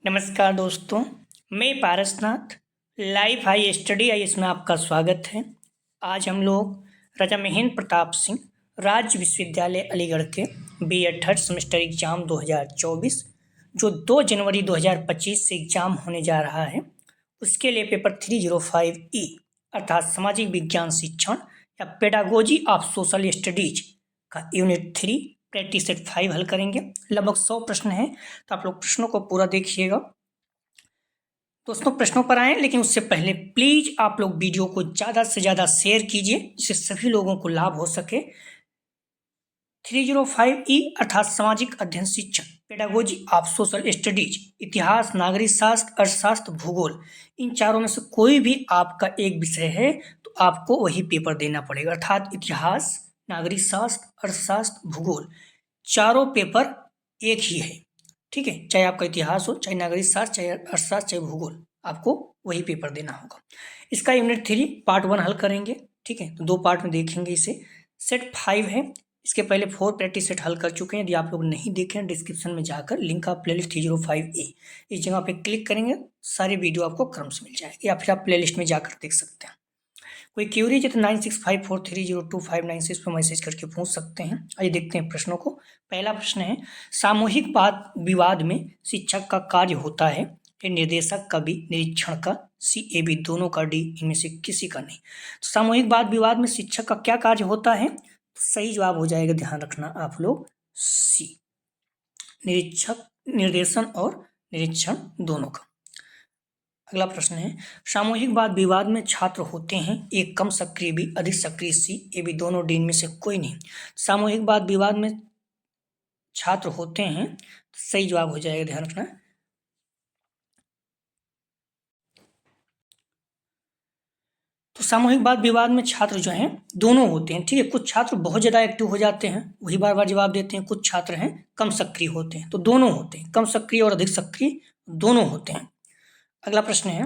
नमस्कार दोस्तों, मैं पारसनाथ लाइव हाई स्टडी आई इसमें आपका स्वागत है। आज हम लोग राजा महेंद्र प्रताप सिंह राज्य विश्वविद्यालय अलीगढ़ के B.Ed थर्ड सेमेस्टर एग्जाम 2024 जो 2 जनवरी 2025 से एग्जाम होने जा रहा है, उसके लिए पेपर 305E अर्थात सामाजिक विज्ञान शिक्षण या पेडागोजी ऑफ सोशल स्टडीज का यूनिट 3 प्रैक्टिस सेट 5 हल करेंगे। लगभग 100 प्रश्न हैं, तो आप लोग प्रश्नों को पूरा देखिएगा। दोस्तों प्रश्नों पर आएं, लेकिन उससे पहले प्लीज आप लोग वीडियो को ज़्यादा से ज़्यादा शेयर कीजिए जिससे सभी लोगों को लाभ हो सके। 305E अर्थात सामाजिक अध्ययन शिक्षण, पेडागोजी ऑफ सोशल स्टडीज, इतिहास, नागरिक शास्त्र, अर्थशास्त्र, भूगोल, इन चारों में से कोई भी आपका एक विषय है तो आपको वही पेपर देना पड़ेगा। अर्थात इतिहास, नागरिक शास्त्र, अर्थशास्त्र, भूगोल, चारों पेपर एक ही है। ठीक है, चाहे आपका इतिहास हो, चाहे नागरिक शास्त्र, चाहे अर्थशास्त्र, चाहे भूगोल, आपको वही पेपर देना होगा। इसका यूनिट 3 पार्ट 1 हल करेंगे। ठीक है, तो 2 पार्ट में देखेंगे इसे। सेट 5 है, इसके पहले 4 प्रैक्टिस सेट हल कर चुके हैं। यदि आप लोग नहीं देखें, डिस्क्रिप्शन में जाकर लिंक आप प्लेलिस्ट 305A इस जगह पे क्लिक करेंगे, सारे वीडियो आपको क्रम से मिल जाएगी, या फिर आप प्लेलिस्ट में जाकर देख सकते हैं। कोई क्यूरी है तो 9654302596 पर मैसेज करके पूछ सकते हैं। आइए देखते हैं प्रश्नों को। पहला प्रश्न है, सामूहिक वाद विवाद में शिक्षक का कार्य होता है, ये निर्देशक का भी, निरीक्षण का, C A B दोनों का, D इनमें से किसी का नहीं। तो सामूहिक वाद विवाद में शिक्षक का क्या कार्य होता है? तो सही जवाब हो जाएगा, ध्यान रखना आप लोग, C, निरीक्षक, निर्देशन और निरीक्षण दोनों का। अगला प्रश्न है, सामूहिक वाद विवाद में छात्र होते हैं, एक कम सक्रिय, भी अधिक सक्रिय, C A B दोनों, D इनमें से कोई नहीं। सामूहिक वाद विवाद में छात्र होते हैं, तो सही जवाब हो जाएगा, ध्यान रखना। तो सामूहिक वाद विवाद में छात्र जो हैं दोनों होते हैं। ठीक है, कुछ छात्र बहुत ज़्यादा एक्टिव हो जाते हैं, वही बार बार जवाब देते हैं, कुछ छात्र हैं कम सक्रिय होते हैं, तो दोनों होते हैं, कम सक्रिय और अधिक सक्रिय दोनों होते हैं। अगला प्रश्न है,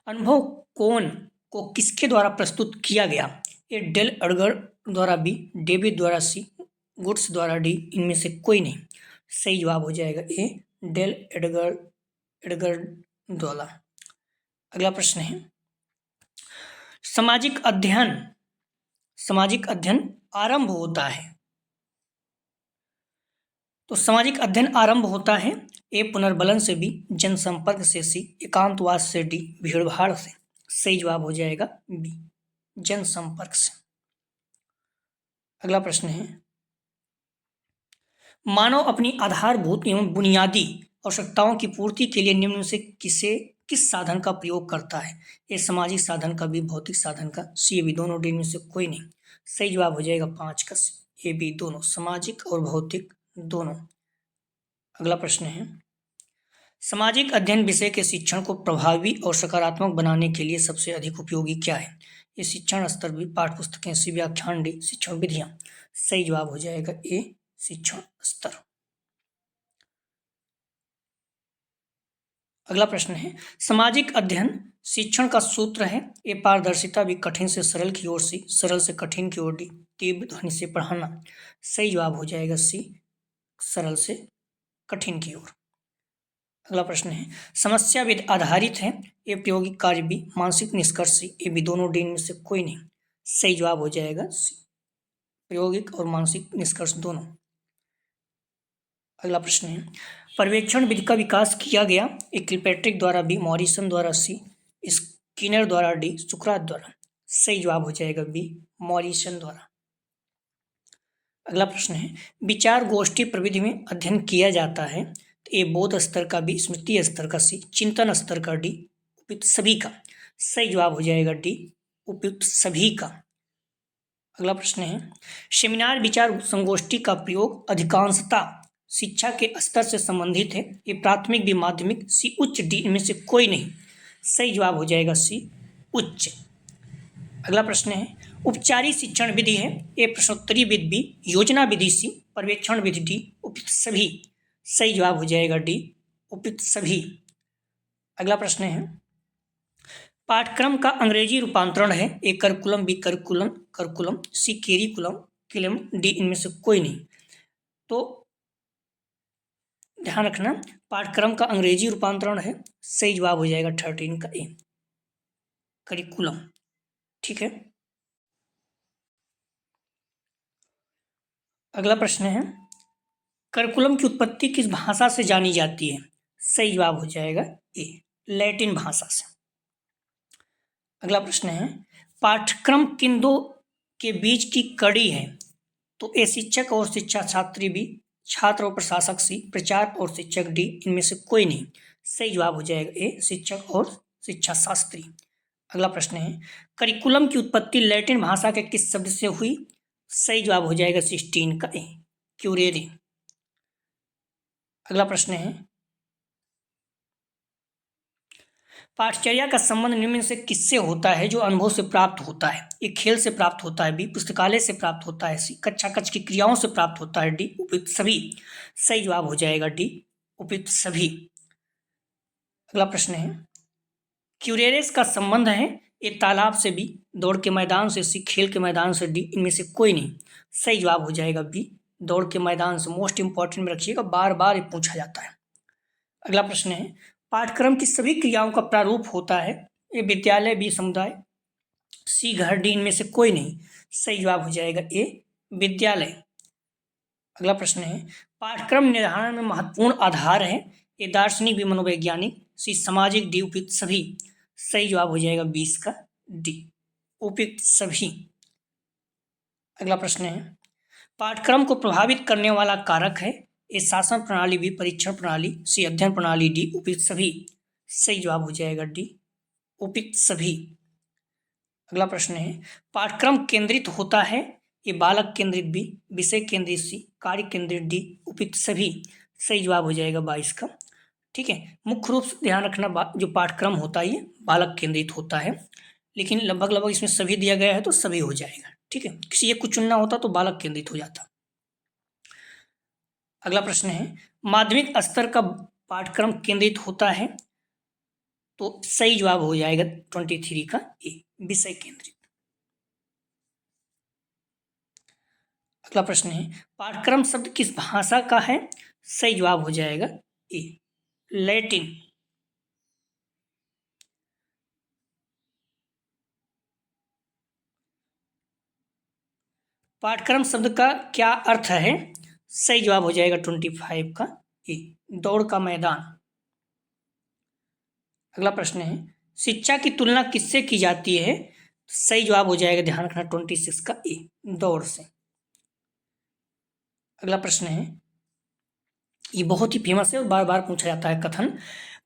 अनुभव कोण को किसके द्वारा प्रस्तुत किया गया? ए डेल एडगर द्वारा, B डेविड द्वारा, C गुड्स द्वारा, D इनमें से कोई नहीं। सही जवाब हो जाएगा ए डेल एडगर द्वारा। अगला प्रश्न है, सामाजिक अध्ययन आरंभ होता है। तो सामाजिक अध्ययन आरंभ होता है, ए पुनर्बलन से, B जनसंपर्क से, C एकांतवास से, D भीड़भाड़ से। सही जवाब हो जाएगा B जनसंपर्क से। अगला प्रश्न है, मानव अपनी आधारभूत एवं बुनियादी आवश्यकताओं की पूर्ति के लिए निम्न में से किस साधन का प्रयोग करता है? ए सामाजिक साधन का, B भौतिक साधन का, C A B दोनों, D इनमें से कोई नहीं। सही जवाब हो जाएगा 5 का, A B दोनों, सामाजिक और भौतिक दोनों। अगला प्रश्न है, सामाजिक अध्ययन विषय के शिक्षण को प्रभावी और सकारात्मक बनाने के लिए सबसे अधिक उपयोगी क्या है? ये शिक्षण स्तर, भी पाठ्यपुस्तकें, C व्याख्यान, D शिक्षण विधियां। सही जवाब हो जाएगा ए शिक्षण स्तर। अगला प्रश्न है, सामाजिक अध्ययन शिक्षण का सूत्र है, ए पारदर्शिता, भी कठिन से सरल की ओर, C सरल से कठिन की ओर, D तीव्र ध्वनि से पढ़ाना। सही जवाब हो जाएगा C सरल से कठिन की ओर। अगला प्रश्न है, समस्याविद आधारित है, ए प्रायोगिक कार्य, B मानसिक निष्कर्ष, C A B दोनों, D इनमें से कोई नहीं। सही जवाब हो जाएगा C प्रायोगिक और मानसिक निष्कर्ष दोनों। अगला प्रश्न है, पर्यवेक्षण विधि का विकास किया गया, ए किलपैट्रिक द्वारा, B मॉरिसन द्वारा, C स्किनर द्वारा, D सुकरात द्वारा। सही जवाब हो जाएगा B मॉरिसन द्वारा। अगला प्रश्न है, विचार गोष्ठी प्रविधि में अध्ययन किया जाता है, तो ए बोध स्तर का, B स्मृति स्तर का, C चिंतन स्तर का, D उपयुक्त सभी का। सही जवाब हो जाएगा D उपयुक्त सभी का। अगला प्रश्न है, सेमिनार विचार संगोष्ठी का प्रयोग अधिकांशतः शिक्षा के स्तर से संबंधित है, ये प्राथमिक, भी माध्यमिक, C उच्च, D इनमें से कोई नहीं। सही जवाब हो जाएगा C उच्च। अगला प्रश्न है, उपचारिक शिक्षण विधि है, ए प्रश्नोत्तरी विधि, B योजना विधि, C पर्यवेक्षण विधि, D उपयुक्त सभी। सही जवाब हो जाएगा D उपयुक्त सभी। अगला प्रश्न है, पाठ्यक्रम का अंग्रेजी रूपांतरण है, A curriculum, B curriculum, C किलम, D इनमें से कोई नहीं। तो ध्यान रखना, पाठ्यक्रम का अंग्रेजी रूपांतरण है, सही जवाब हो जाएगा 13 का ए, करिकुलम। ठीक है, अगला प्रश्न है, करिकुलम की उत्पत्ति किस भाषा से जानी जाती है? सही जवाब हो जाएगा ए, लैटिन भाषा से। अगला प्रश्न है, पाठ्यक्रम किन दो के बीच की कड़ी है? तो ए शिक्षक और शिक्षा छात्री बी, छात्र और प्रशासक सी, प्रचार और शिक्षक डी, इनमें से कोई नहीं। सही जवाब हो जाएगा ए, शिक्षक और शिक्षा शास्त्री। अगला प्रश्न है, करिकुलम की उत्पत्ति लैटिन भाषा के किस शब्द से हुई? सही जवाब हो जाएगा 16 का ए, क्यूरेरे। अगला प्रश्न है, पाठचर्या का संबंध निम्न से किससे होता है जो अनुभव से प्राप्त होता है? ए खेल से प्राप्त होता है, बी पुस्तकालय से प्राप्त होता है, सी कक्षा कक्ष की क्रियाओं से प्राप्त होता है, डी उपयुक्त सभी। सही जवाब हो जाएगा डी, उपयुक्त सभी। अगला प्रश्न है, क्यूरेरेस का संबंध है ए तालाब से, बी दौड़ के मैदान से, सी खेल के मैदान से, डी इनमें से कोई नहीं। सही जवाब हो जाएगा बी, दौड़ के मैदान से। मोस्ट इंपॉर्टेंट में रखिएगा, बार बार ये पूछा जाता है। अगला प्रश्न है, पाठ्यक्रम की सभी क्रियाओं का प्रारूप होता है? ए विद्यालय, बी समुदाय, सी घर, डी इनमें से कोई नहीं। सही जवाब हो जाएगा ए, विद्यालय। अगला प्रश्न है, पाठ्यक्रम निर्धारण में महत्वपूर्ण आधार है? ए दार्शनिक, बी मनोवैज्ञानिक, सी सामाजिक, डी उपयुक्त सभी। सही जवाब हो जाएगा 20 का डी, उपयुक्त सभी। अगला प्रश्न है, पाठ्यक्रम को प्रभावित करने वाला कारक है? ए शासन प्रणाली, बी परीक्षण प्रणाली, सी अध्ययन प्रणाली, डी उपयुक्त सभी। सही जवाब हो जाएगा डी, उपयुक्त सभी। अगला प्रश्न है, पाठ्यक्रम केंद्रित होता है? ये बालक केंद्रित, बी विषय केंद्रित, सी कार्य केंद्रित, डी उपयुक्त सभी। सही जवाब हो जाएगा 22 का। ठीक है, मुख्य रूप से ध्यान रखना, जो पाठ्यक्रम होता है ये बालक केंद्रित होता है, लेकिन लगभग इसमें सभी दिया गया है तो सभी हो जाएगा। ठीक है, किसी एक को चुनना होता तो बालक केंद्रित हो जाता। अगला प्रश्न है, माध्यमिक स्तर का पाठ्यक्रम केंद्रित होता है? तो सही जवाब हो जाएगा 23 का ए, विषय केंद्रित। अगला प्रश्न है, पाठ्यक्रम शब्द किस भाषा का है? सही जवाब हो जाएगा ए, लैटिन। पाठ्यक्रम शब्द का क्या अर्थ है? सही जवाब हो जाएगा 25 का ए, दौड़ का मैदान। अगला प्रश्न है, शिक्षा की तुलना किससे की जाती है? सही जवाब हो जाएगा, ध्यान रखना 26 का ए, दौड़ से। अगला प्रश्न है, ये बहुत ही फेमस है और बार बार पूछा जाता है कथन,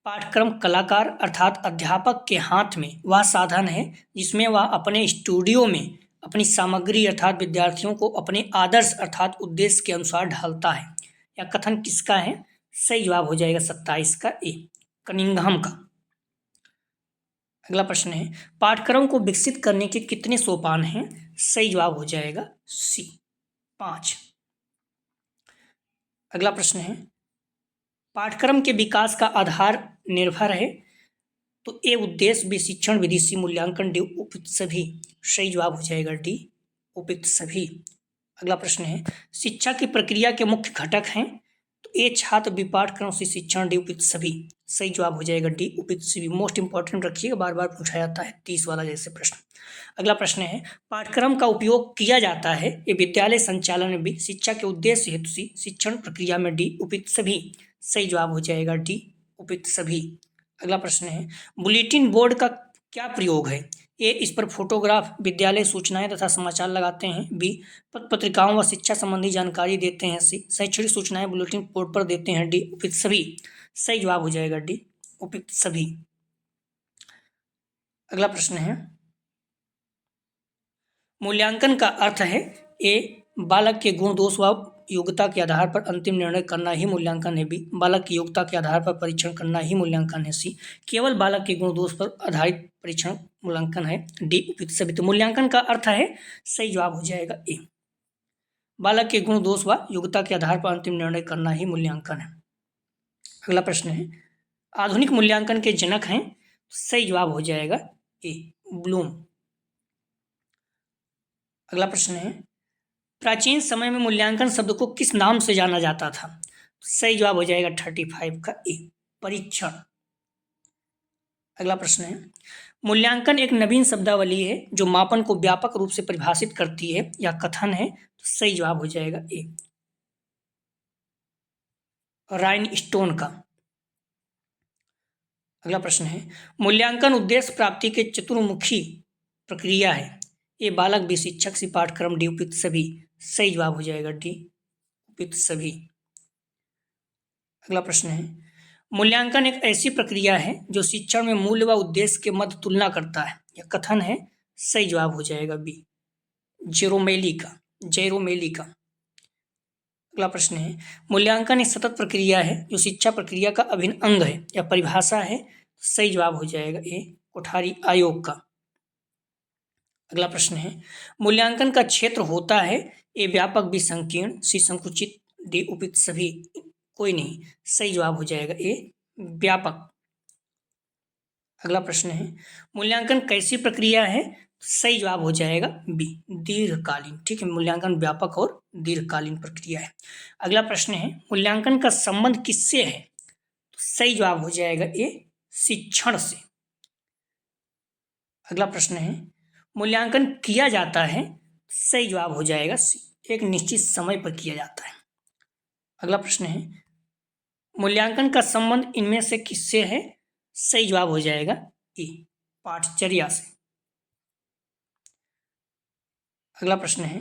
पाठ्यक्रम कलाकार अर्थात अध्यापक के हाथ में वह साधन है जिसमें वह अपने स्टूडियो में अपनी सामग्री अर्थात विद्यार्थियों को अपने आदर्श अर्थात उद्देश्य के अनुसार ढालता है। यह कथन किसका है? सही जवाब हो जाएगा 27 का ए, कनिंघम का। अगला प्रश्न है, पाठ्यक्रम को विकसित करने के कितने सोपान हैं? सही जवाब हो जाएगा सी, 5। अगला प्रश्न है, पाठ्यक्रम के विकास का आधार निर्भर है? तो ए उद्देश्य, बी शिक्षण विधि, सी मूल्यांकन, डी उपयुक्त सभी। सही जवाब हो जाएगा डी, उपयुक्त सभी। अगला प्रश्न है, शिक्षा की प्रक्रिया के मुख्य घटक हैं? तो ए छात्र, बी पाठ्यक्रम, सी शिक्षण, डी उपयुक्त सभी। सही जवाब हो जाएगा डी, उपयुक्त सभी। मोस्ट इंपॉर्टेंट रखिएगा, बार बार पूछा जाता है 30 वाला जैसे प्रश्न। अगला प्रश्न है, पाठ्यक्रम का उपयोग किया जाता है? ये विद्यालय संचालन में, बी शिक्षा के उद्देश्य हेतु, सी शिक्षण प्रक्रिया में, डी उपयुक्त सभी। सही जवाब हो जाएगा डी, उपयुक्त सभी। अगला प्रश्न है, बुलेटिन बोर्ड का क्या प्रयोग है? ए इस पर फोटोग्राफ, विद्यालय सूचनाएं तथा समाचार लगाते हैं, बी पत्रिकाओं व शिक्षा संबंधी जानकारी देते हैं, सी शैक्षणिक सूचनाएं बुलेटिन बोर्ड पर देते हैं, डी उपयुक्त सभी। सही जवाब हो जाएगा डी, उपयुक्त सभी। अगला प्रश्न है, मूल्यांकन का अर्थ है? ए बालक के गुण दोष व योग्यता के आधार पर अंतिम निर्णय करना ही मूल्यांकन है, बी बालक की योग्यता के आधार पर परीक्षण करना ही मूल्यांकन है, सी केवल बालक के गुण दोष पर आधारित परीक्षण मूल्यांकन है, डी उपयुक्त सभी। तो मूल्यांकन का अर्थ है, सही जवाब हो जाएगा ए, बालक के गुण दोष व योग्यता के आधार पर अंतिम निर्णय करना ही मूल्यांकन है। अगला प्रश्न है, आधुनिक मूल्यांकन के जनक हैं? सही जवाब हो जाएगा ए, ब्लूम। अगला प्रश्न है, प्राचीन समय में मूल्यांकन शब्द को किस नाम से जाना जाता था? सही जवाब हो जाएगा 35 का ए, परीक्षण। अगला प्रश्न है, मूल्यांकन एक नवीन शब्दावली है जो मापन को व्यापक रूप से परिभाषित करती है या कथन है, तो सही जवाब हो जाएगा ए, राइनस्टोन का। अगला प्रश्न है, मूल्यांकन उद्देश्य प्राप्ति के चतुर्मुखी प्रक्रिया है, ए बालक, बी शिक्षक, सी पाठ्यक्रम, डी उपयुक्त सभी। सही जवाब हो जाएगा डी, उपयुक्त सभी। अगला प्रश्न है, मूल्यांकन एक ऐसी प्रक्रिया है जो शिक्षण में मूल्य व उद्देश्य के मध्य तुलना करता है या कथन है। सही जवाब हो जाएगा बी, जेरोमेली का। अगला प्रश्न है, मूल्यांकन एक सतत प्रक्रिया है जो शिक्षा प्रक्रिया का अभिन्न अंग है या परिभाषा है। सही जवाब हो जाएगा ए, कोठारी आयोग का। अगला प्रश्न है, मूल्यांकन का क्षेत्र होता है, ए व्यापक, बी संकीर्ण, सी संकुचित, डी उपयुक्त सभी। कोई नहीं, सही जवाब हो जाएगा ए, व्यापक। अगला प्रश्न है, मूल्यांकन कैसी प्रक्रिया है। सही जवाब हो जाएगा बी, दीर्घकालीन। ठीक है, मूल्यांकन व्यापक और दीर्घकालीन प्रक्रिया है। अगला प्रश्न है, मूल्यांकन का संबंध किससे है। तो सही जवाब हो जाएगा ए, शिक्षण से। अगला प्रश्न है, मूल्यांकन किया जाता है। सही जवाब हो जाएगा सी, एक निश्चित समय पर किया जाता है। अगला प्रश्न है, मूल्यांकन का संबंध इनमें से किससे है। सही जवाब हो जाएगा ए, पाठचर्या से। अगला प्रश्न है,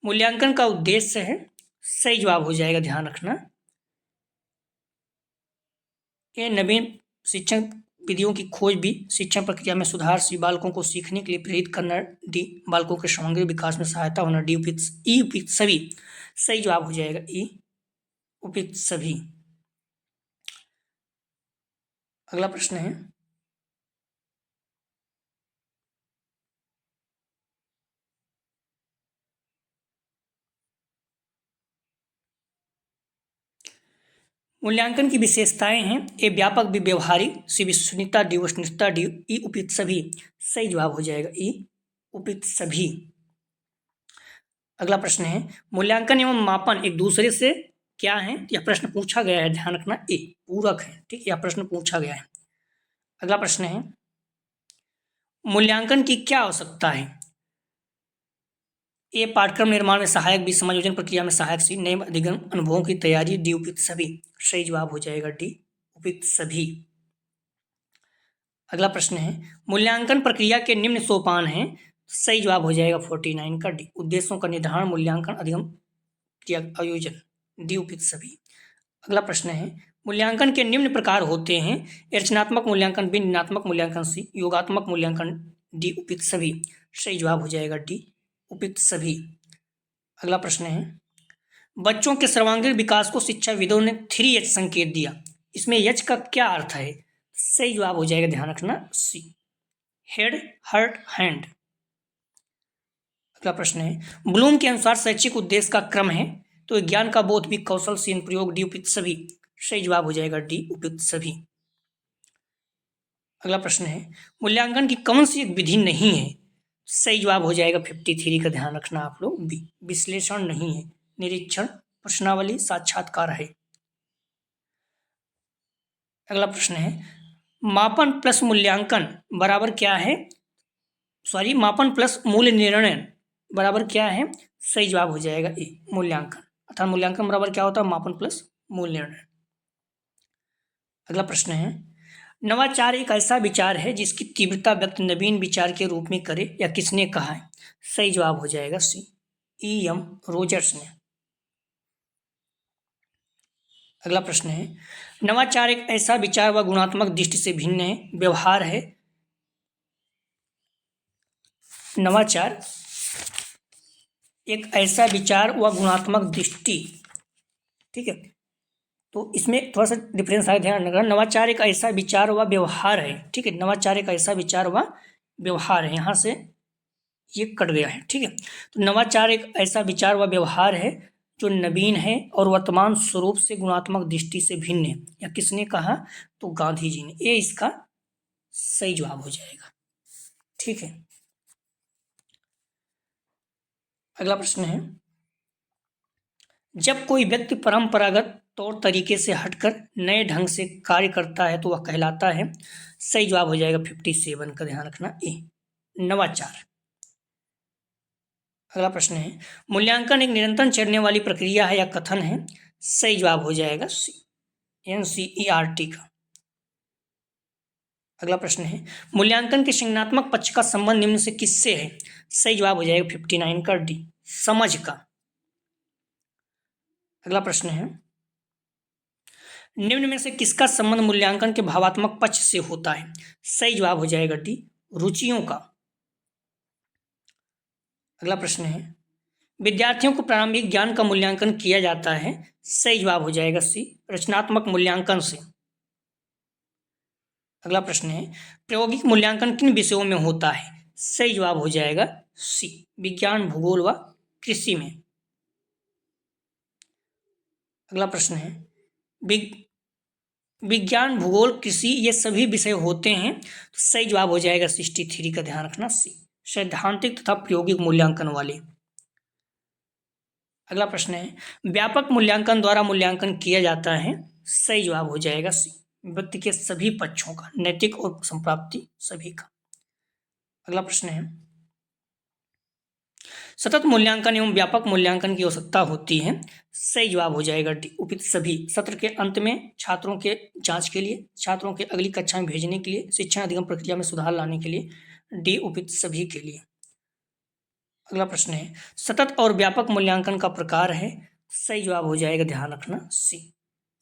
मूल्यांकन का उद्देश्य है। सही जवाब हो जाएगा, ध्यान रखना, ये नवीन शिक्षण विधियों की खोज, भी शिक्षण प्रक्रिया में सुधार, सी बालकों को सीखने के लिए प्रेरित करना, डी बालकों के समग्र विकास में सहायता होना, डी उपयुक्त सभी। सही जवाब हो जाएगा ई, उपयुक्त सभी। अगला प्रश्न है, मूल्यांकन की विशेषताएं हैं, ए व्यापक, बी व्यवहारिक, सी विश्वसनीयता, डी वस्तुनिष्ठता, डी ई उपयुक्त सभी। सही जवाब हो जाएगा ई, उपयुक्त सभी। अगला प्रश्न है, मूल्यांकन एवं मापन एक दूसरे से क्या है। यह प्रश्न पूछा गया है, ध्यान रखना, ए पूरक है। ठीक, यह प्रश्न पूछा गया है। अगला प्रश्न है, मूल्यांकन की क्या आवश्यकता है। ए पाठ्यक्रम निर्माण में सहायक, बी समायोजन प्रक्रिया में सहायक, सी नए अधिगम अनुभवों की तैयारी, डी उपयुक्त सभी। सही जवाब हो जाएगा डी, उपयुक्त सभी। अगला प्रश्न है, मूल्यांकन प्रक्रिया के निम्न सोपान हैं। सही जवाब हो जाएगा 49 का डी, उद्देश्यों का निर्धारण, मूल्यांकन, अधिगम, क्रिया आयोजन, डी उपयुक्त सभी। अगला प्रश्न है, मूल्यांकन के निम्न प्रकार होते हैं, रचनात्मक मूल्यांकन, बी निर्णयात्मक मूल्यांकन, सी योगात्मक मूल्यांकन, डी उपयुक्त सभी। सही जवाब हो जाएगा डी, उपयुक्त सभी। अगला प्रश्न है, बच्चों के सर्वांगीण विकास को शिक्षाविदों ने 3H संकेत दिया, इसमें एच का क्या अर्थ है। सही जवाब हो जाएगा, ध्यान रखना, सी हेड, हार्ट, हैंड। अगला प्रश्न है, ब्लूम के अनुसार शैक्षिक उद्देश्य का क्रम है, तो ज्ञान का बोध भी कौशल से प्रयोग, डी उपयुक्त सभी। सही जवाब हो जाएगा डी, उपयुक्त सभी। अगला प्रश्न है, मूल्यांकन की कौन सी एक विधि नहीं है। सही जवाब हो जाएगा 53 का, ध्यान रखना आप लोग, बी विश्लेषण नहीं है, निरीक्षण, प्रश्नावली, साक्षात्कार है। अगला प्रश्न है, मापन प्लस मूल्यांकन बराबर क्या है। मापन प्लस मूल्य निर्णय बराबर क्या है। सही जवाब हो जाएगा ए, मूल्यांकन, अर्थात मूल्यांकन बराबर क्या होता है, मापन प्लस मूल्य निर्णय। अगला प्रश्न है, नवाचार एक ऐसा विचार है जिसकी तीव्रता व्यक्त नवीन विचार के रूप में करे, या किसने कहा है। सही जवाब हो जाएगा सी, E.M. रोजर्स ने। अगला प्रश्न है, नवाचार एक ऐसा विचार व गुणात्मक दृष्टि से भिन्न है, व्यवहार है। नवाचार एक ऐसा विचार व गुणात्मक दृष्टि, ठीक है, तो इसमें थोड़ा सा डिफरेंस है, ध्यान रखना। नवाचार एक ऐसा विचार व व्यवहार है, ठीक है, नवाचार एक ऐसा विचार व व्यवहार है, यहाँ से ये कट गया है। ठीक है, तो नवाचार एक ऐसा विचार व व्यवहार है जो नवीन है और वर्तमान स्वरूप से गुणात्मक दृष्टि से भिन्न है, या किसने कहा, तो गांधी जी ने। ये इसका सही जवाब हो जाएगा। ठीक है, अगला प्रश्न है, जब कोई व्यक्ति परंपरागत तौर तरीके से हटकर नए ढंग से कार्य करता है तो वह कहलाता है। सही जवाब हो जाएगा 57 का, ध्यान रखना ए, नवाचार। अगला प्रश्न है, मूल्यांकन एक निरंतर चलने वाली प्रक्रिया है या कथन है? सही जवाब हो जाएगा सी, NCERT का। अगला प्रश्न है, मूल्यांकन के संज्ञानात्मक पक्ष का संबंध निम्न से किससे है? सही जवाब हो जाएगा 59 का डी, समझ का। अगला प्रश्न है, निम्न में से किसका संबंध मूल्यांकन के भावात्मक पक्ष से होता है? सही जवाब हो जाएगा डी, रुचियों का। अगला प्रश्न है, विद्यार्थियों को प्रारंभिक ज्ञान का मूल्यांकन किया जाता है। सही जवाब हो जाएगा सी, रचनात्मक मूल्यांकन से। अगला प्रश्न है, प्रायोगिक मूल्यांकन किन विषयों में होता है? सही जवाब हो जाएगा सी, विज्ञान, भूगोल व कृषि में। अगला प्रश्न है, विज्ञान, भूगोल, कृषि ये सभी विषय होते हैं तो सही जवाब हो जाएगा 63 का, ध्यान रखना सी, सैद्धांतिक तथा प्रायोगिक मूल्यांकन वाले। अगला प्रश्न है, व्यापक मूल्यांकन द्वारा मूल्यांकन किया जाता है। सही जवाब हो जाएगा सी, व्यक्ति के सभी पक्षों का, नैतिक और संप्राप्ति सभी का। अगला प्रश्न है, सतत मूल्यांकन एवं व्यापक मूल्यांकन की आवश्यकता होती है। सही जवाब हो जाएगा डी, उपयुक्त सभी। सत्र के अंत में छात्रों के जांच के लिए, छात्रों के अगली कक्षा में भेजने के लिए, शिक्षण अधिगम प्रक्रिया में सुधार लाने के लिए, डी, उपयुक्त सभी के लिए। अगला प्रश्न है, सतत और व्यापक मूल्यांकन का प्रकार है। सही जवाब हो जाएगा, ध्यान रखना सी,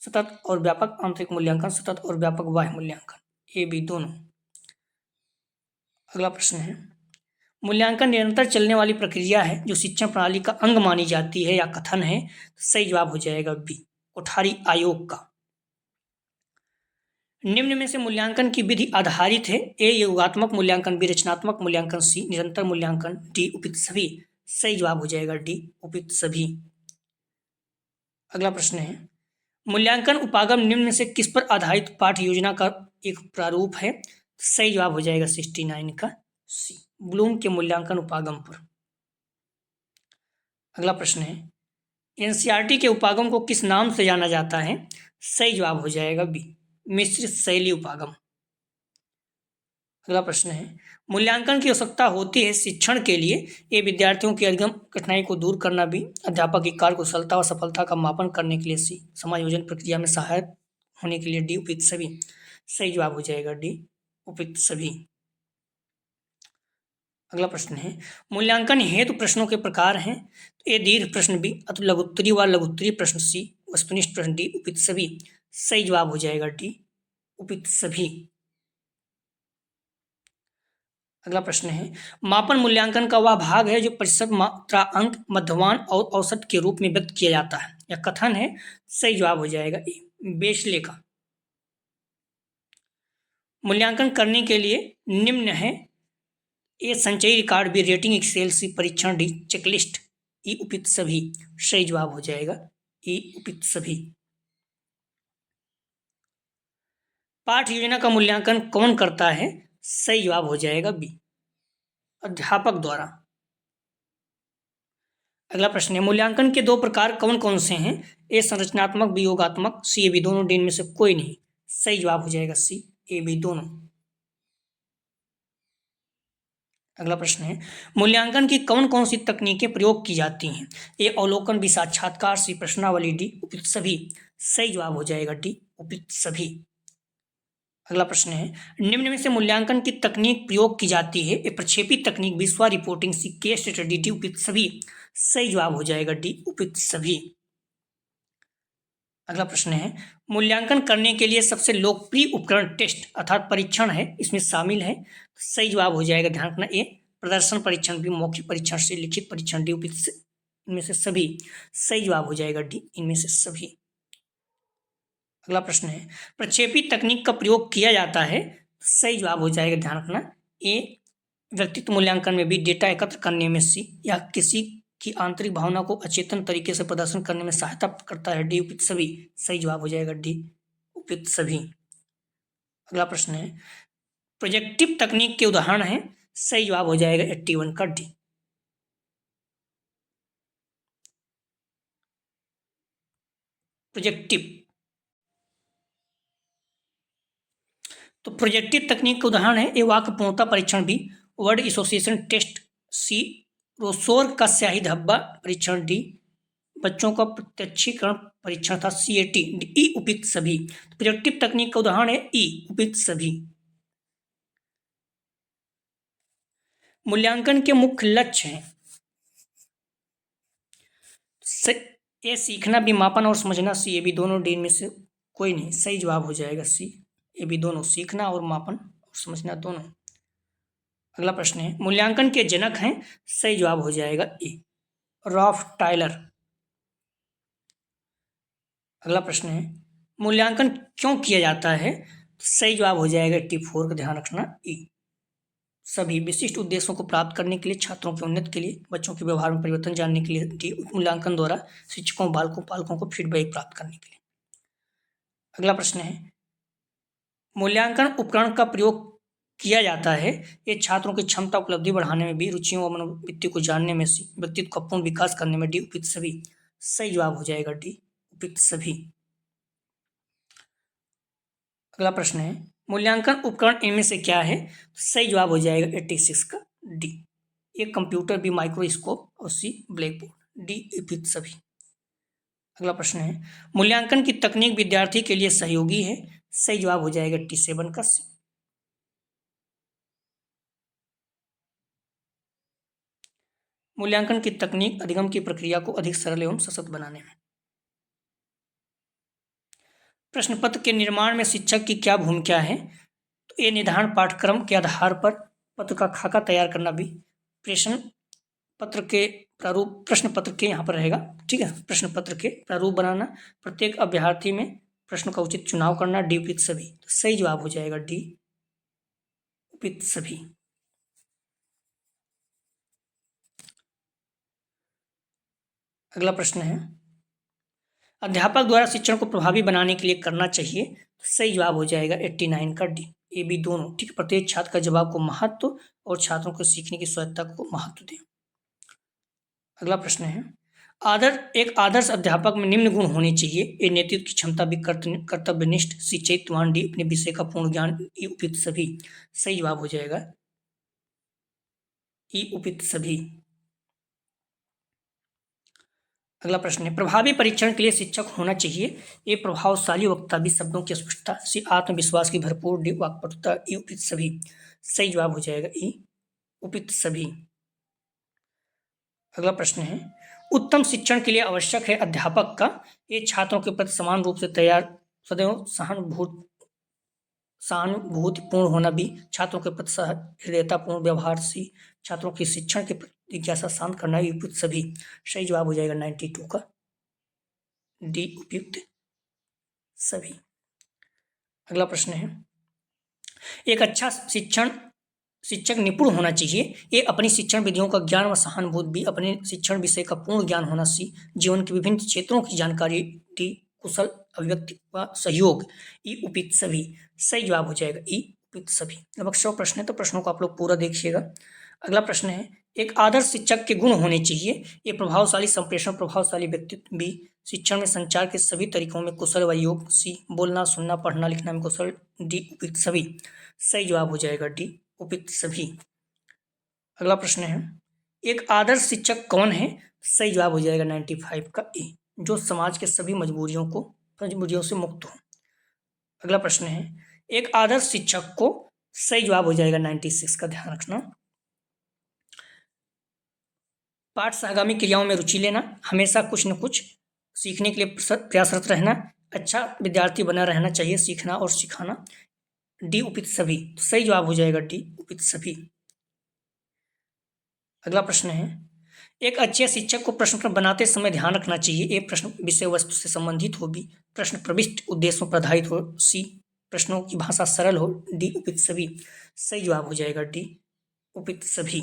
सतत और व्यापक आंतरिक मूल्यांकन, सतत और व्यापक बाह्य मूल्यांकन, ए बी दोनों। अगला प्रश्न है, मूल्यांकन निरंतर चलने वाली प्रक्रिया है जो शिक्षण प्रणाली का अंग मानी जाती है या कथन है? सही जवाब हो जाएगा बी, कोठारी आयोग का। निम्न में से मूल्यांकन की विधि आधारित है। ए, योगात्मक मूल्यांकन, बी, रचनात्मक मूल्यांकन, सी, निरंतर मूल्यांकन, डी, उपयुक्त सभी। सही जवाब हो जाएगा डी, उपयुक्त सभी। अगला प्रश्न है, मूल्यांकन उपागम निम्न में से किस पर आधारित पाठ योजना का एक प्रारूप है? सही जवाब हो जाएगा 69 का सी, ब्लूम के मूल्यांकन उपागम पर। अगला प्रश्न है, एनसीईआरटी के उपागम को किस नाम से जाना जाता है? सही जवाब हो जाएगा बी, मिश्रित शैली उपागम। अगला प्रश्न है, मूल्यांकन की आवश्यकता होती है शिक्षण के लिए। ये विद्यार्थियों की अधिगम कठिनाई को दूर करना, भी अध्यापक की कार्यकुशलता व सफलता का मापन करने के लिए, सी, समायोजन प्रक्रिया में सहायक होने के लिए, डी, उपयुक्त सभी। सही जवाब हो जाएगा डी, उपयुक्त सभी। अगला प्रश्न है, मूल्यांकन हेतु प्रश्नों के प्रकार हैं। ए, दीर्घ प्रश्न, बी, अति लघुत्तरी व लघुत्तरी प्रश्न, सी, वस्तुनिष्ठ प्रश्न, डी, उपयुक्त सभी। सही जवाब हो जाएगा डी, उपयुक्त सभी। अगला प्रश्न है, मापन मूल्यांकन का वह भाग है जो प्रतिशत, मात्रा, अंक, मध्यमान और औसत के रूप में व्यक्त किया जाता है या कथन है? सही जवाब हो जाएगा ए, बेशले का। मूल्यांकन करने के लिए निम्न है। ए, संचयी रिकॉर्ड, बी, रेटिंग एक्सेल, सी, परीक्षण, डी, चेकलिस्ट, ई, उपयुक्त सभी। सही जवाब हो जाएगा ई, उपयुक्त सभी। पाठ योजना का मूल्यांकन कौन करता है? सही जवाब हो जाएगा बी, अध्यापक द्वारा। अगला प्रश्न है, मूल्यांकन के दो प्रकार कौन कौन से हैं? ए, संरचनात्मक, बी, योगात्मक, सी, ए, बी दोनों, डी, इनमें से कोई नहीं। सही जवाब हो जाएगा सी, ए, बी दोनों। अगला प्रश्न है, मूल्यांकन की कौन कौन सी तकनीकें प्रयोग की जाती हैं? ए, अवलोकन, बी, साक्षात्कार, सी, प्रश्नावली, डी, उपयुक्त सभी। सही जवाब हो जाएगा डी, उपयुक्त सभी। अगला प्रश्न है, निम्न में से मूल्यांकन की तकनीक प्रयोग की जाती है। ए, प्रक्षेपी तकनीक, बी, स्व रिपोर्टिंग, सी, केस स्टडी, डी, उपयुक्त सभी। सही जवाब हो जाएगा डी, उपयुक्त सभी। अगला प्रश्न है, मूल्यांकन करने के लिए सबसे लोकप्रिय उपकरण टेस्ट अर्थात परीक्षण है, इसमें शामिल है। सही जवाब हो जाएगा, ध्यान रखना ए, प्रदर्शन परीक्षण, बी, मौखिक परीक्षण, से लिखित परीक्षण, डी, उपयुक्त इनमें से सभी। सही जवाब हो जाएगा डी, इनमें से सभी। अगला प्रश्न है, प्रक्षेपी तकनीक का प्रयोग किया जाता है। सही जवाब हो जाएगा, ध्यान रखना ए, व्यक्तित्व मूल्यांकन में, बी, डेटा एकत्र करने में, सी, या किसी की आंतरिक भावना को अचेतन तरीके से प्रदर्शन करने में सहायता करता है, डी, उपयुक्त सभी। सही जवाब हो जाएगा डी, उपयुक्त सभी। अगला प्रश्न है, प्रोजेक्टिव तकनीक के उदाहरण है। सही जवाब हो जाएगा 81 का डी। प्रोजेक्टिव। तो प्रोजेक्टिव तकनीक का उदाहरण है ए वाक्य पूर्णता परीक्षण B, word association test C, Rorschach का स्याही धब्बा परीक्षण डी, बच्चों का प्रत्यक्षीकरण परीक्षण था सीएटी ई उपयुक्त सभी। प्रोजेक्टिव तकनीक का उदाहरण है ई उपयुक्त सभी। मूल्यांकन के मुख्य लक्ष्य हैं ए सीखना, बी मापन और समझना, सी ए बी दोनों, डी में से कोई नहीं। सही जवाब हो जाएगा सी ए बी दोनों, सीखना और मापन और समझना दोनों। अगला प्रश्न है मूल्यांकन के जनक हैं, सही जवाब हो जाएगा ए रॉफ टायलर। अगला प्रश्न है मूल्यांकन क्यों किया जाता है, सही जवाब हो जाएगा 84 का ध्यान रखना ई सभी विशिष्ट उद्देश्यों को प्राप्त करने के लिए, छात्रों के उन्नति के लिए, बच्चों के व्यवहार में परिवर्तन जानने के लिए, डी मूल्यांकन द्वारा शिक्षकों बालकों पालकों को फीडबैक प्राप्त करने के लिए। अगला प्रश्न है मूल्यांकन उपकरण का प्रयोग किया जाता है, ये छात्रों की क्षमता उपलब्धि बढ़ाने में, बी रुचियों और मनोवृत्ति को जानने में, सी व्यक्तित्व का पूर्ण विकास करने में, डी उपयुक्त सभी। सही जवाब हो जाएगा डी उपयुक्त सभी। अगला प्रश्न है मूल्यांकन उपकरण इनमें से क्या है, सही जवाब हो जाएगा 86 का D A computer, B microscope और सी ब्लैक बोर्ड, डी उपयुक्त सभी। अगला प्रश्न है मूल्यांकन की तकनीक विद्यार्थी के लिए सहयोगी है, सही जवाब हो जाएगा 87 का सी। मूल्यांकन की तकनीक अधिगम की प्रक्रिया को अधिक सरल एवं सशक्त बनाने में। प्रश्न पत्र के निर्माण में शिक्षक की क्या भूमिका है, तो ये निर्धारण पाठ्यक्रम के आधार पर पत्र का खाका तैयार करना, भी प्रश्न पत्र के प्रारूप, प्रश्न पत्र के यहाँ पर रहेगा, ठीक है, प्रश्न पत्र के प्रारूप बनाना, प्रत्येक अभ्यर्थी में प्रश्न का उचित चुनाव करना, डी उपयुक्त सभी। तो सही जवाब हो जाएगा डी उपयुक्त सभी। अगला प्रश्न है अध्यापक द्वारा शिक्षण को प्रभावी बनाने के लिए करना चाहिए, तो सही जवाब हो जाएगा 89 का डी ए बी दोनों, ठीक है, प्रत्येक छात्र का जवाब को महत्व और छात्रों को सीखने की स्वायत्ता को महत्व दें। अगला प्रश्न है एक आदर्श अध्यापक में निम्न गुण होने चाहिए, ए नेतृत्व की क्षमता, भी कर्तव्यनिष्ठ, सी चैतन्यवान, डी अपने विषय का पूर्ण ज्ञान, ई उपयुक्त सभी। सही जवाब हो जाएगा ई उपयुक्त सभी। अगला प्रश्न है प्रभावी परीक्षण के लिए शिक्षक होना चाहिए, ए प्रभावशाली वक्ता, बी शब्दों की स्पष्टता, सी आत्मविश्वास की भरपूर, डी वाक्पटुता, ई उपयुक्त सभी। सही जवाब हो जाएगा ई उपयुक्त सभी। अगला प्रश्न है उत्तम शिक्षण के लिए आवश्यक है अध्यापक का, ये छात्रों के प्रति समान रूप से तैयार, सदैव सहानुभूतिपूर्ण होना, भी छात्रों के प्रति हृदयतापूर्ण व्यवहार, सी छात्रों की शिक्षण के प्रति जिज्ञासा शांत करना, उपयुक्त सभी। सही जवाब हो जाएगा 92 का डी उपयुक्त सभी। अगला प्रश्न है एक अच्छा शिक्षक निपुण होना चाहिए, ए अपनी शिक्षण विधियों का ज्ञान व सहानुभूत, बी अपने शिक्षण विषय का पूर्ण ज्ञान होना, सी जीवन के विभिन्न क्षेत्रों की जानकारी, डी कुशल अभिव्यक्ति व सहयोग, ई उपयुक्त सभी। सही जवाब हो जाएगा ई उपयुक्त सभी। लगभग 100 प्रश्न है, तो प्रश्नों को आप लोग पूरा देखिएगा। अगला प्रश्न है एक आदर्श शिक्षक के गुण होने चाहिए, ये प्रभावशाली संप्रेषण, प्रभावशाली व्यक्तित्व, बी शिक्षण में संचार के सभी तरीकों में कुशल व योग, सी बोलना सुनना पढ़ना लिखना में कुशल, डी उपयुक्त सभी। सही जवाब हो जाएगा डी उपयुक्त सभी। अगला प्रश्न है एक आदर्श शिक्षक कौन है, सही जवाब हो जाएगा 95 का ए जो समाज के सभी मजबूरियों से मुक्त हो। अगला प्रश्न है एक आदर्श शिक्षक को, सही जवाब हो जाएगा 96 का ध्यान रखना। पाठ से आगामी क्रियाओं में रुचि लेना, हमेशा कुछ न कुछ सीखने के लिए प्रयासरत रहना, अच्छा विद्यार्थी बना रहना चाहिए, सीखना और सिखाना, डी उपयुक्त सभी। तो सही जवाब हो जाएगा डी उपयुक्त सभी। अगला प्रश्न है एक अच्छे शिक्षक को प्रश्न पत्र बनाते समय ध्यान रखना चाहिए, ए प्रश्न विषय वस्तु से संबंधित हो, बी प्रश्न प्रविष्ट उद्देश्यों पर आधारित हो, सी प्रश्नों की भाषा सरल हो, डी उपयुक्त सभी। सही जवाब हो जाएगा डी उपयुक्त सभी।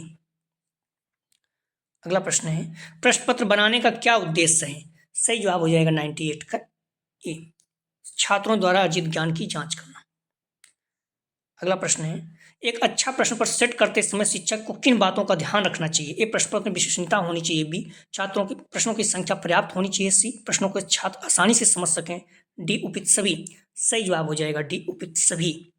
अगला प्रश्न है प्रश्न पत्र बनाने का क्या उद्देश्य है, सही जवाब हो जाएगा 98 का ए छात्रों द्वारा अर्जित ज्ञान की जांच करना। अगला प्रश्न है, एक अच्छा प्रश्न पत्र सेट करते समय शिक्षक को किन बातों का ध्यान रखना चाहिए? ए, प्रश्न पत्र में विश्वसनीयता होनी चाहिए। बी, छात्रों की प्रश्नों की संख्या पर्याप्त होनी चाहिए। सी, प्रश्नों को छात्र आसानी से समझ सकें। डी, उपयुक्त सभी। सही जवाब हो जाएगा डी, उपयुक्त सभी।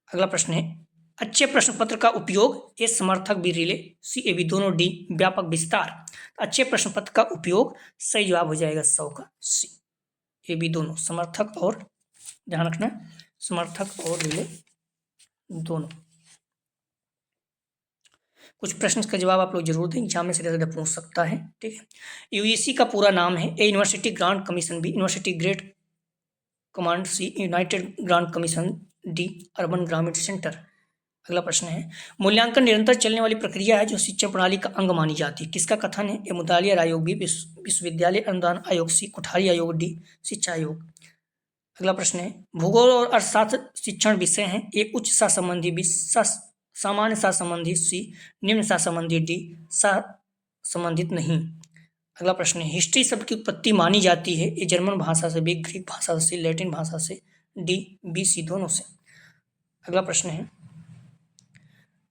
अगला प्रश्न है, अच्छे प्रश्न पत्र का उपयोग, ए समर्थक B relay, C A B दोनों, डी व्यापक विस्तार। अच्छे प्रश्न पत्र का उपयोग, सही जवाब हो जाएगा 100 का सी, ए बी दोनों, समर्थक और, ध्यान रखना, समर्थक और रिले दोनों। कुछ प्रश्न का जवाब आप लोग जरूर दें, एग्जाम में सीधा सीधा पूछ सकता है। ठीक है, यूजीसी का पूरा नाम है, A university grant commission, B university grade command, C united grant commission, D urban ग्रामीण सेंटर। अगला प्रश्न है, मूल्यांकन निरंतर चलने वाली प्रक्रिया है जो शिक्षा प्रणाली का अंग मानी जाती है, किसका कथन है? ए मुदालियार आयोग, बी विश्वविद्यालय अनुदान आयोग, सी कोठारी आयोग, डी शिक्षा आयोग। अगला प्रश्न है, भूगोल और अर्थशास्त्र शिक्षण विषय हैं, ए उच्च सा संबंधी, बी सामान्य सा संबंधी, सी निम्न सा संबंधी, डी सा संबंधित नहीं। अगला प्रश्न है, हिस्ट्री शब्द की उत्पत्ति मानी जाती है, ए जर्मन भाषा से, बी ग्रीक भाषा से, लैटिन भाषा से, डी बी सी दोनों से। अगला प्रश्न है,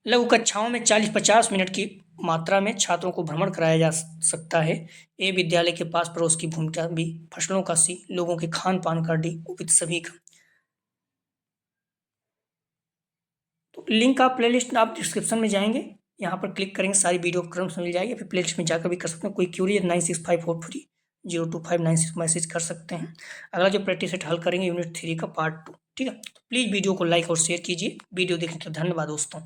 लघु कक्षाओं में 40-50 मिनट की मात्रा में छात्रों को भ्रमण कराया जा सकता है, ए विद्यालय के पास पड़ोस की भूमिका, बी फसलों का, सी लोगों के खान पान का, डी उपयुक्त सभी का। तो लिंक आप प्लेलिस्ट आप डिस्क्रिप्शन में जाएंगे, यहाँ पर क्लिक करेंगे, सारी वीडियो क्रम से मिल जाएगी, फिर प्लेलिस्ट में जाकर भी कर सकते हैं। कोई क्यूरी है 9654302596 मैसेज कर सकते हैं। अगला जो प्रैक्टिस सेट हल करेंगे यूनिट 3 का पार्ट 2। ठीक है, तो प्लीज़ वीडियो को लाइक और शेयर कीजिए। वीडियो देखने के लिए धन्यवाद दोस्तों।